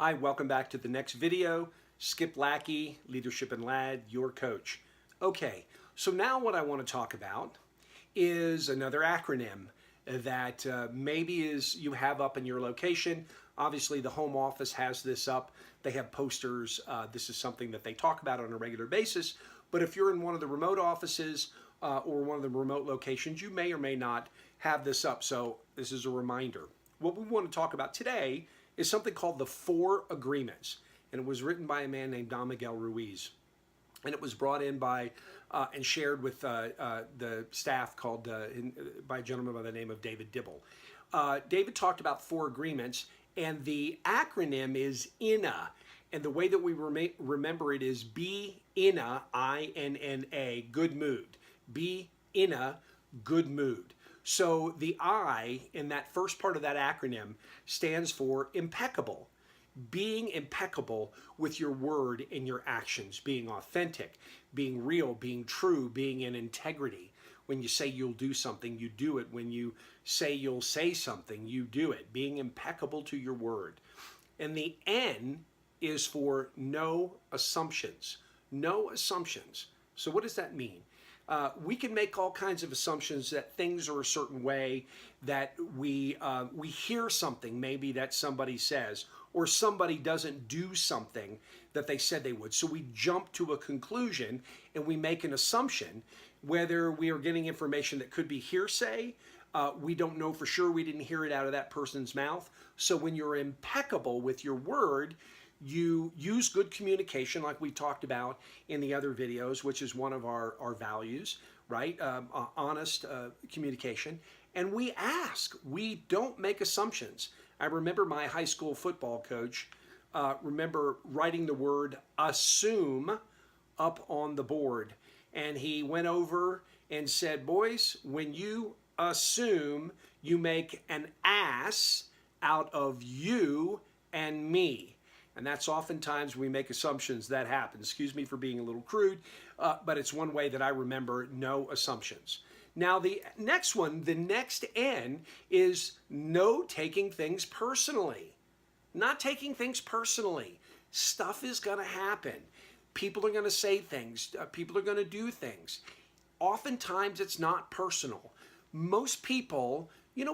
Hi, welcome back to the next video. Skip Lackey, Leadership and LADD, your coach. Okay, so now what I want to talk about is another acronym that maybe you have up in your location. Obviously, the home office has this up. They have posters. This is something that they talk about on a regular basis. But if you're in one of the remote offices or one of the remote locations, you may or may not have this up. So this is a reminder. What we want to talk about today is something called the 4 Agreements. And it was written by a man named Don Miguel Ruiz. And it was brought in by and shared with the staff by a gentleman by the name of David Dibble. David talked about 4 agreements, and the acronym is INNA. And the way that we remember it is be INNA, I-N-N-A, good mood. Be INNA, good mood. So the I in that first part of that acronym stands for impeccable. Being impeccable with your word and your actions, being authentic, being real, being true, being in integrity. When you say you'll do something, you do it. When you say you'll say something, you do it. Being impeccable to your word. And the N is for no assumptions. No assumptions. So what does that mean? We can make all kinds of assumptions that things are a certain way, that we hear something maybe that somebody says, or somebody doesn't do something that they said they would. So we jump to a conclusion and we make an assumption, whether we are getting information that could be hearsay. We don't know for sure. We didn't hear it out of that person's mouth. So when you're impeccable with your word, you use good communication, like we talked about in the other videos, which is one of our values, right? Honest communication. And we ask. We don't make assumptions. I remember my high school football coach remember writing the word assume up on the board. And he went over and said, boys, when you assume, you make an ass out of you and me. And that's oftentimes we make assumptions that happen. Excuse me for being a little crude, but it's one way that I remember no assumptions. Now the next one, the next N, is no taking things personally. Not taking things personally. Stuff is going to happen. People are going to say things. People are going to do things. Oftentimes it's not personal. Most people,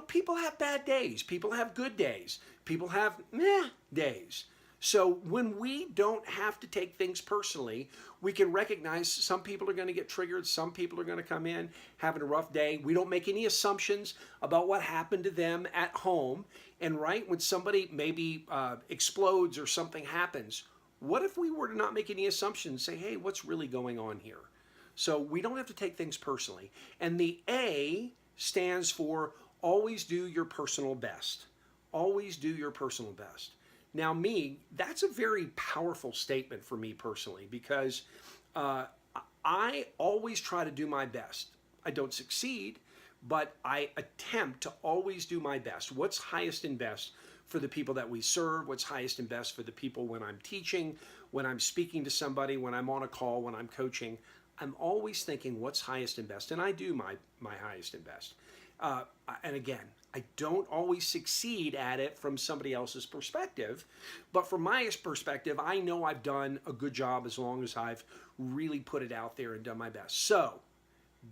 people have bad days. People have good days. People have meh days. So when we don't have to take things personally, we can recognize some people are going to get triggered. Some people are going to come in having a rough day. We don't make any assumptions about what happened to them at home. And right when somebody maybe explodes or something happens, what if we were to not make any assumptions, say, hey, what's really going on here? So we don't have to take things personally. And the A stands for always do your personal best. Always do your personal best. Now that's a very powerful statement for me personally, because I always try to do my best. I don't succeed, but I attempt to always do my best. What's highest and best for the people that we serve? What's highest and best for the people when I'm teaching, when I'm speaking to somebody, when I'm on a call, when I'm coaching? I'm always thinking what's highest and best, and I do my highest and best. And again, I don't always succeed at it from somebody else's perspective, but from my perspective, I know I've done a good job as long as I've really put it out there and done my best. So,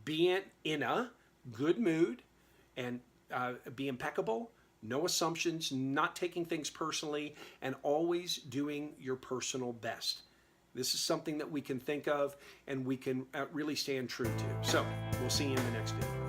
be in a good mood and be impeccable, no assumptions, not taking things personally, and always doing your personal best. This is something that we can think of and we can really stand true to. So, we'll see you in the next video.